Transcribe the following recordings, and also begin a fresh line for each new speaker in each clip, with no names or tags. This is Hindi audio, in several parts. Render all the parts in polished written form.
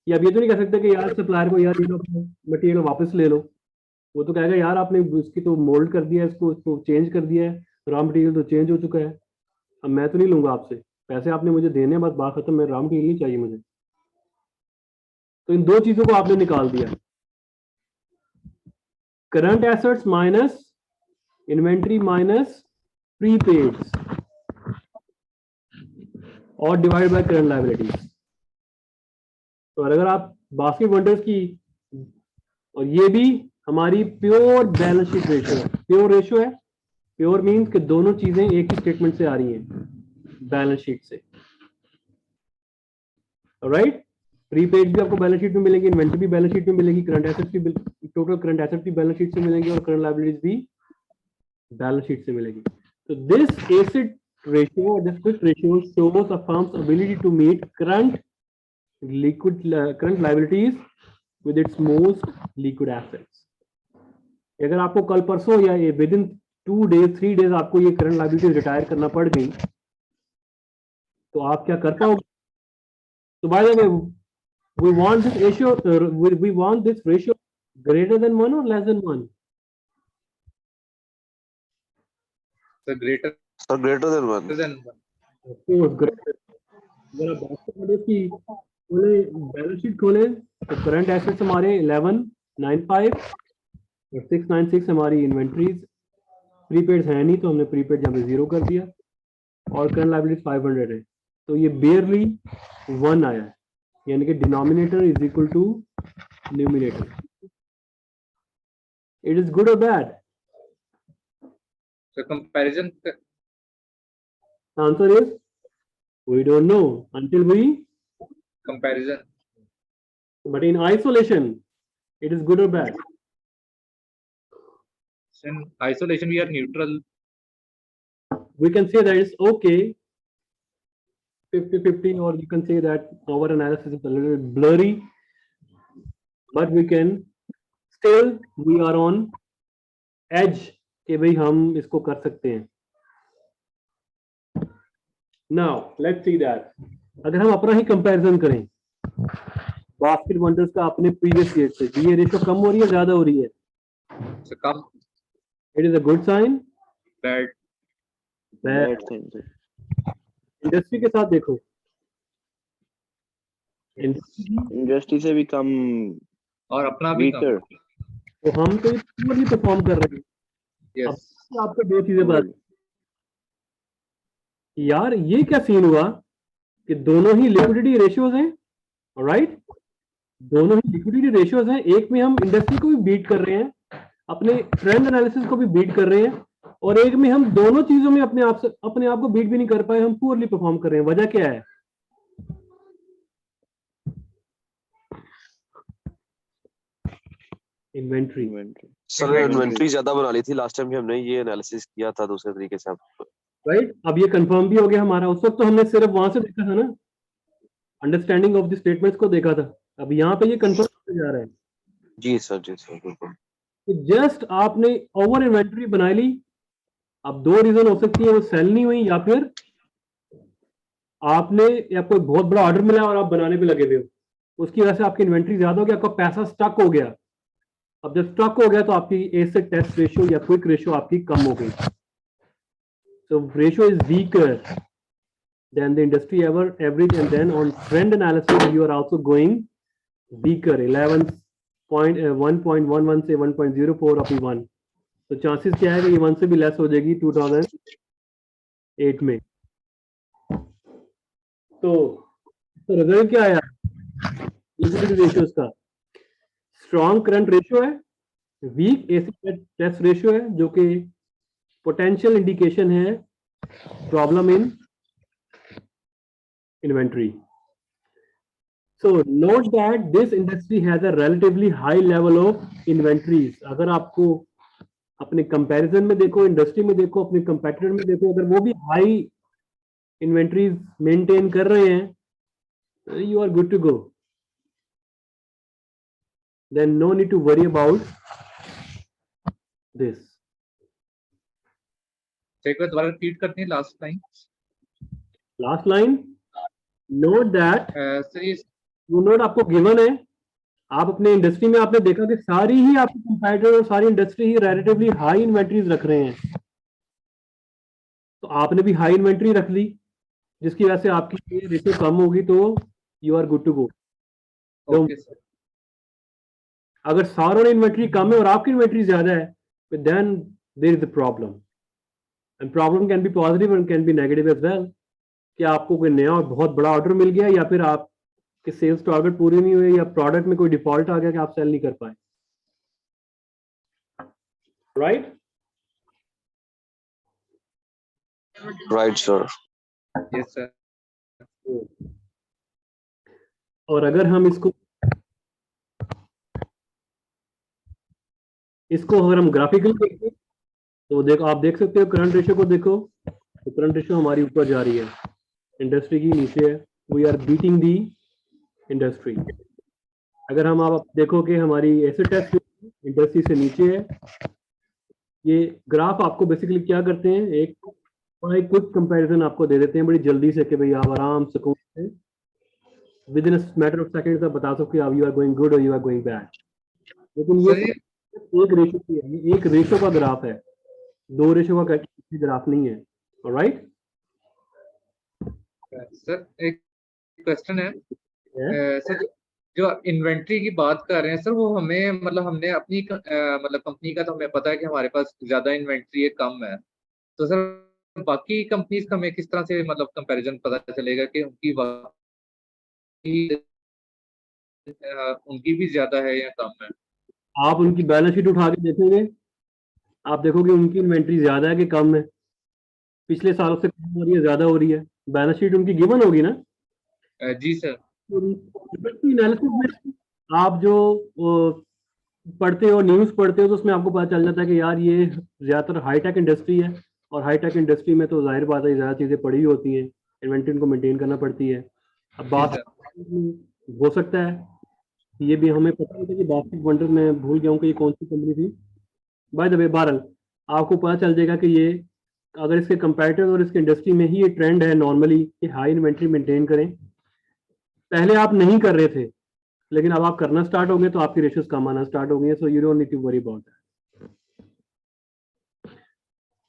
ये अब ये तो नहीं कह सकते कि यार सप्लायर को यार ये लो मटेरियल वापस ले लो। वो तो कहेगा यार आपने उसकी तो मोल्ड कर दिया है, इसको चेंज कर दिया है, रॉ मटेरियल तो चेंज हो चुका है, अब मैं तो नहीं लूंगा आपसे पैसे, आपने मुझे देने, बस बात खत्म, मैं रॉ मटेरियल नहीं चाहिए मुझे। तो इन दो चीजों को आपने निकाल दिया, current assets minus inventory minus prepaid और डिवाइड बाय करंट लायबिलिटीज। तो अगर आप बास्केट वंडर्स की, और ये भी हमारी प्योर बैलेंस शीट रेशियो है, प्योर रेशियो है। प्योर मींस कि दोनों चीजें एक ही स्टेटमेंट से आ रही हैं, बैलेंस शीट से, राइट। प्रीपेड भी आपको बैलेंस शीट में मिलेगी, इन्वेंटरी भी बैलेंस शीट में मिलेगी, करंट एसेट्स भी, टोटल करंट एसेट्स भी बैलेंस शीट से मिलेंगे, और करंट लायबिलिटीज भी बैलेंस शीट से मिलेगी। तो this acid ratio, this quick ratio shows a firm's ability to meet current liabilities with its most liquid assets. अगर आपको कल परसों या विद इन 2 days 3 days आपको ये करंट लायबिलिटी रिटायर करना पड़ गई, तो आप क्या कर पाओगे? तो by the way, we want this ratio, we want this ratio greater than 1 or less than 1?
So greater
than 1.
Of course, greater. अगर आप बात करें कि खोले बैलेंस शीट खोले तो करंट एसेट्स हमारे 1195 और 696 हमारी इन्वेंट्रीज, प्रीपेड है नहीं तो हमने प्रीपेड यहाँ पे 0 कर दिया, और करंट लायबिलिटीज 500 है, तो ये बेयरली 1 आया है, यानी कि denominator is equal to numerator. It is good और bad?
So comparison.
Answer is we don't know until we
comparison.
But in isolation, it is good or bad?
In isolation, we are neutral.
We can say that it's okay, 50-50, or you can say that our analysis is a little bit blurry, but we can still, we are on edge कि भाई हम इसको कर सकते हैं। Now let's see that अगर हम अपना ही कंपैरिजन करें बास्केट वंडर्स का अपने प्रीवियस ईयर से, ये रेशियो कम हो रही है ज्यादा हो रही है?
So come.
It is a good sign?
Bad.
Bad thing.
Industry के साथ देखो,
इंडस्ट्री से भी कम
और अपना भी कम,
तो हम तो पूरी परफॉर्म कर रहे हैं।
yes.
अब आपको दो चीजें बात, यार ये क्या सीन हुआ कि दोनों ही लिक्विडिटी रेशियोज हैं, राइट, दोनों ही लिक्विडिटी रेशियोज हैं, एक में हम इंडस्ट्री को भी बीट कर रहे हैं, अपने ट्रेंड एनालिसिस को भी बीट कर रहे हैं, और एक में हम दोनों चीजों में अपने आप को बीट भी नहीं कर पाए, हम पुअरली परफॉर्म कर रहे हैं। वजह क्या है? इन्वेंट्री।
सर इन्वेंट्री ज्यादा बना ली थी लास्ट टाइम भी हमने ये एनालिसिस किया था दूसरे तरीके से,
राइट। अब ये कंफर्म भी हो गया हमारा, उस वक्त तो हमने सिर्फ वहां से देखा था ना, अंडरस्टैंडिंग ऑफ द स्टेटमेंट्स को देखा था, अब यहाँ पे ये कंफर्म होने जा रहा है।
जी सर बिल्कुल।
तो जस्ट आपने ओवर इन्वेंट्री बना ली, अब दो रीजन हो सकती है, वो सेल नहीं हुई, या फिर आपने आपको बहुत बड़ा ऑर्डर मिला और आप बनाने पे लगे हुए हो, उसकी वजह से आपकी इन्वेंट्री ज्यादा हो गया, आपका पैसा स्टक हो गया। अब जब स्टक हो गया तो आपकी एसेट टेस्ट रेशियो या क्विक रेशियो आपकी कम हो गई, so ratio is weaker than the industry average, and then on trend analysis you are also going weaker, 1.11 से 1.04 of 1, तो चांसेस क्या है कि ये 1 से भी लेस हो जाएगी 2008 में। तो रिजल्ट क्या आया लिक्विडिटी रेशियोज का? स्ट्रॉन्ग करंट रेशियो है, वीक एसिड टेस्ट रेशियो है, जो कि पोटेंशियल इंडिकेशन है problem in inventory. So note that this industry has a relatively high level of inventories. अगर आपको अपने कंपैरिजन में देखो, इंडस्ट्री में देखो, अपने कंपेटिटर में देखो, अगर वो भी हाई इन्वेंट्रीज मेंटेन कर रहे हैं, you are good to go. Then no need to worry about this.
एक बार दोबारा रिपीट करते हैं last line.
Last line. Note that
sir ये
वो नोट आपको गिवन है। आप अपने इंडस्ट्री में आपने देखा कि सारी ही आपके कंपैरेटर और सारी इंडस्ट्री ही रिलेटिवली हाई इन्वेंट्रीज रख रहे हैं, तो आपने भी हाई इन्वेंट्री रख ली, जिसकी वजह से आपकी रेशियो कम होगी, तो you are good to go.
Okay sir.
अगर सारों ने इन्वेंट्री कम है और आपकी इन्वेंट्री ज्यादा है, then there is a problem, and problem can be positive and can be negative as well. कि आपको कोई नया और बहुत बड़ा ऑर्डर मिल गया, या फिर आपके सेल्स टारगेट पूरे नहीं हुए, या प्रोडक्ट में कोई डिफॉल्ट आ गया कि आप सेल नहीं कर पाए, right?
Right sir.
Yes sir.
और अगर हम इसको अगर हम ग्राफिकली देखें, तो देखो, आप देख सकते हो करंट रेशियो को देखो, तो करंट रेशियो हमारी ऊपर जा रही है, इंडस्ट्री की नीचे है। We are beating the industry. अगर हम आप देखो कि हमारी एसेट टेस्ट इंडस्ट्री से नीचे है, ये ग्राफ आपको बेसिकली क्या करते हैं, एक बड़ा क्विक कंपैरिजन आपको दे देते हैं बड़ी जल्दी से, कि भाई आप आराम सुकून से with in matter of seconds आप बता सकते हो आप यू आर गोइंग गुड और यू आर गोइंग बैड। लेकिन ये
सर ये
एक रेशियो की है, ये एक रेशियो का ग्राफ है, दो रेशियो का ग्राफ नहीं है। ऑलराइट?
सर एक क्वेश्चन है। सर जो इन्वेंट्री की बात कर रहे हैं सर, वो हमें मतलब हमने अपनी मतलब कंपनी का तो हमें पता है कि हमारे पास ज्यादा इन्वेंट्री है, कम है, तो सर बाकी कंपनीज का हमें किस तरह से मतलब कंपैरिजन पता चलेगा कि उनकी उनकी भी ज्यादा है या कम है?
आप उनकी बैलेंस शीट उठा के देखेंगे, आप देखोगे उनकी इन्वेंट्री ज्यादा है कि कम है, पिछले सालों से कम हो रही है, ज्यादा हो रही है, बैलेंस शीट उनकी गिवन होगी ना।
जी सर।
एनालिसिस में आप जो पढ़ते हो, न्यूज पढ़ते हो, तो उसमें आपको पता चल जाता है कि यार ये ज्यादातर हाईटेक इंडस्ट्री है, और हाईटेक इंडस्ट्री में तो जाहिर बात है ज्यादा चीजें पड़ी हुई होती हैं, इन्वेंट्री को मेंटेन करना पड़ती है। अब
जी
बात
सर।
हो सकता है, ये भी हमें पता नहीं था कि बास्केट वंडर, मैं भूल गया हूँ कि ये कौन सी कंपनी थी। बाय द वे, बहरहाल आपको पता चल जाएगा कि ये, अगर इसके कंपैरेटिव और इसके इंडस्ट्री में ही ये ट्रेंड है नॉर्मली कि हाई इन्वेंट्री मेंटेन करें, पहले आप नहीं कर रहे थे, लेकिन अब आप करना स्टार्ट हो गए, तो आपकी रेशियोज कम आना स्टार्ट हो गई है, so you don't need to worry about that.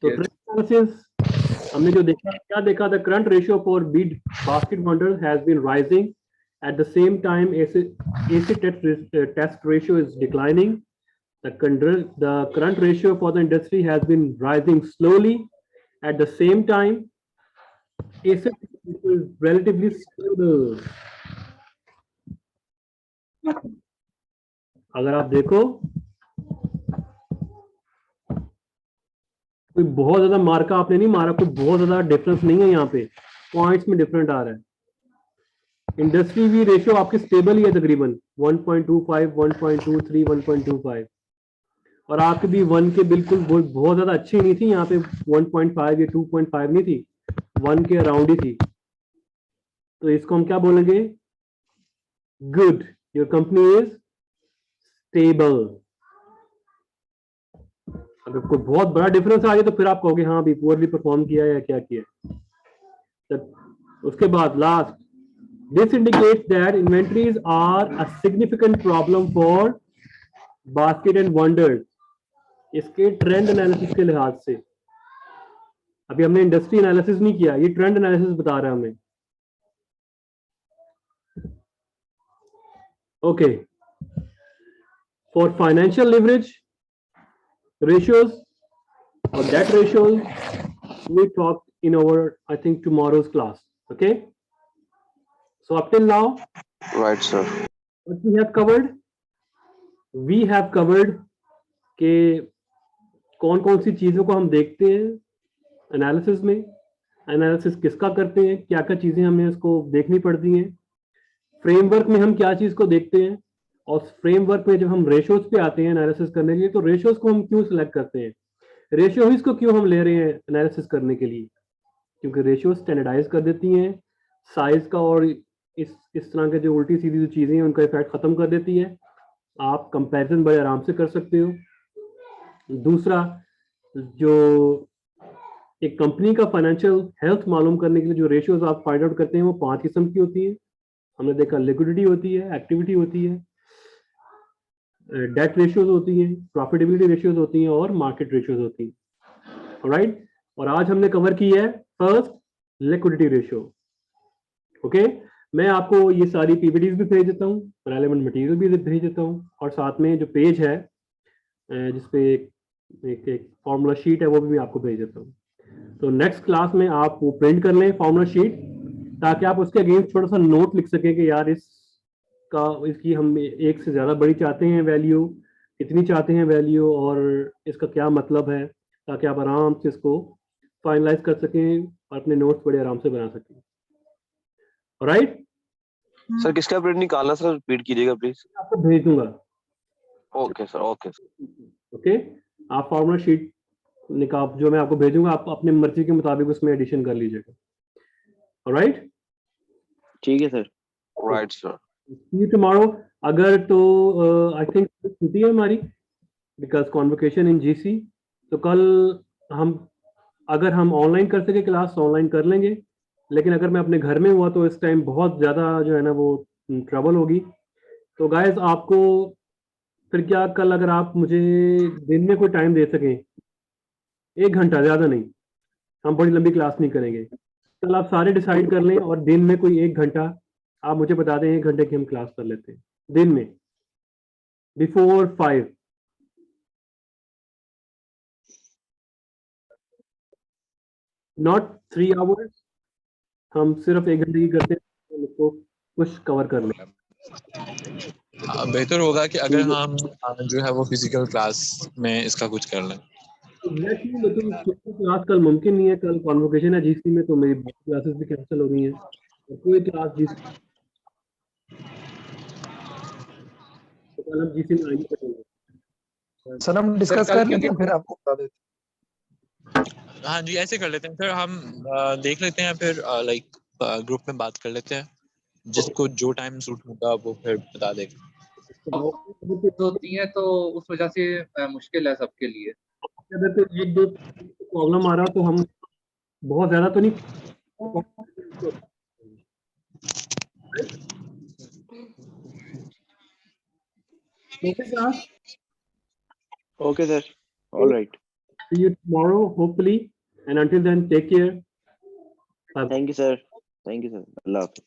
तो
Yes.
ट्रेंड एनालिसिस हमने जो देखा, क्या देखा, the current ratio for Bead Basket Wonder has been rising, at the same time AC test ratio is declining. The current ratio for the industry has been rising slowly. At the same time, asset is relatively stable. अगर आप देखो, कोई बहुत ज्यादा मार्का आपने नहीं मारा, कोई बहुत ज्यादा डिफरेंस नहीं है, यहाँ पे पॉइंट्स में डिफरेंट आ रहा है। इंडस्ट्री भी रेशियो आपकी स्टेबल ही है तकरीबन 1.25, 1.23, 1.25, और आपकी भी 1 के बिल्कुल बहुत ज्यादा अच्छी नहीं थी, यहाँ पे 1.5 या 2.5 नहीं थी, 1 के अराउंड ही थी। तो इसको हम क्या बोलेंगे, good, your company is stable. अगर कोई बहुत बड़ा डिफरेंस आ गया, तो फिर आप कहोगे हाँ भी पुअरली परफॉर्म किया या क्या किया। तो उसके बाद last, this indicates that inventories are a significant problem for Basket and Wonders. इसके ट्रेंड एनालिसिस के लिहाज से, अभी हमने इंडस्ट्री एनालिसिस नहीं किया, ये ट्रेंड एनालिसिस बता रहा है हमें। Okay, for financial leverage ratios or debt ratios, we talked in our, I think, tomorrow's class. Okay, so up till now,
Right, sir.
what we have covered, के कौन कौन सी चीजों को हम देखते हैं एनालिसिस में, एनालिसिस किसका करते हैं, क्या क्या चीजें हमें उसको देखनी पड़ती हैं, फ्रेमवर्क में हम क्या चीज को देखते हैं, और फ्रेमवर्क में जब हम रेशियोज पे आते हैं एनालिसिस करने के लिए, तो रेशियोज को हम क्यों सिलेक्ट करते हैं, रेशियोज को क्यों हम ले रहे हैं एनालिसिस करने के लिए, क्योंकि रेशियो स्टैंडर्डाइज कर देती हैं साइज का, और इस तरह के जो उल्टी सीधी जो चीजें हैं उनका इफेक्ट खत्म कर देती है, आप कंपैरिजन बड़े आराम से कर सकते हो। दूसरा, जो एक कंपनी का फाइनेंशियल हेल्थ मालूम करने के लिए जो रेशियोज आप फाइंड आउट करते हैं, वो 5 किस्म की होती हैं। हमने देखा लिक्विडिटी होती है, एक्टिविटी होती है, डेट रेशियोज होती हैं, प्रॉफिटेबिलिटी रेशियोज होती हैं और मार्केट रेशियोज होती हैं। ऑलराइट, और आज हमने कवर की है फर्स्ट लिक्विडिटी रेशियो। ओके, मैं आपको ये सारी पीपीटीज भी भेज देता हूँ, रेलेवेंट मटेरियल भी भेज देता हूँ, और साथ में जो पेज है जिसपे एक फॉर्मूला शीट है वो भी मैं आपको भेज देता हूँ। तो नेक्स्ट क्लास में आप वो प्रिंट कर लें फॉर्मूला शीट, ताकि आप उसके अगेंस्ट थोड़ा सा नोट लिख सकें कि यार इसकी हम एक से ज़्यादा बड़ी चाहते हैं वैल्यू, कितनी चाहते हैं वैल्यू, और इसका क्या मतलब है, ताकि आप आराम से इसको फाइनलाइज कर सकें और अपने नोट्स बड़े आराम से बना सकें। राइट,
सर किसका प्रिंट निकालना सर, रिपीट कीजिएगा प्लीज।
आपको भेज दूंगा।
ओके सर, ओके
ओके, आप फॉर्मूला शीट निकाल जो मैं आपको भेजूंगा, आप अपने मर्जी के मुताबिक उसमें एडिशन कर लीजिएगा। राइट,
ठीक है sir.
Right sir.
See you tomorrow. अगर तो आई थिंक छुट्टी है हमारी बिकॉज कॉन्वोकेशन इन जीसी, तो कल हम अगर हम ऑनलाइन कर सके क्लास ऑनलाइन कर लेंगे, लेकिन अगर मैं अपने घर में हुआ तो इस टाइम बहुत ज़्यादा जो है ना वो ट्रबल होगी। तो गाइस आपको फिर क्या, कल अगर आप मुझे दिन में कोई टाइम दे सकें, 1 घंटा, ज़्यादा नहीं, हम बड़ी लंबी क्लास नहीं करेंगे, कल आप सारे डिसाइड कर लें और दिन में कोई 1 घंटा आप मुझे बता दें, 1 घंटे की हम क्लास कर लेते हैं दिन में बिफोर 5। नॉट 3 आवर्स, हम सिर्फ 1 घंटे की करते हैं, हम उसको कुछ कवर कर लें।
बेहतर होगा कि अगर हम जो है वो फिजिकल क्लास में इसका कुछ कर लें।
एग्जैक्टली, लेकिन क्लास कल मुमकिन नहीं है, कल कॉन्वोकेशन है जीसी में, तो मेरी क्लासेस भी कैंसिल हो गई हैं, और कोई क्लास जीसी तो कल हम जीसी में आएंगे करेंगे।
सर हम डिस्कस
कल
कर लेते हैं,
क्योंकि-
फिर आपको बता देते हैं।
हाँ जी, ऐसे कर लेते हैं, फिर हम देख लेते हैं, फिर लाइक ग्रुप में बात कर लेते हैं, जिसको जो टाइम सूट होगा वो फिर बता देगा।
होती है तो उस वजह से मुश्किल है सबके लिए।
अगर तो 1-2 प्रॉब्लम आ रहा तो हम बहुत ज्यादा तो नहीं, okay class,
okay sir, all right.
see you tomorrow hopefully, and until then take care.
Thank you sir, thank you sir, अल्लाह हाफिज़।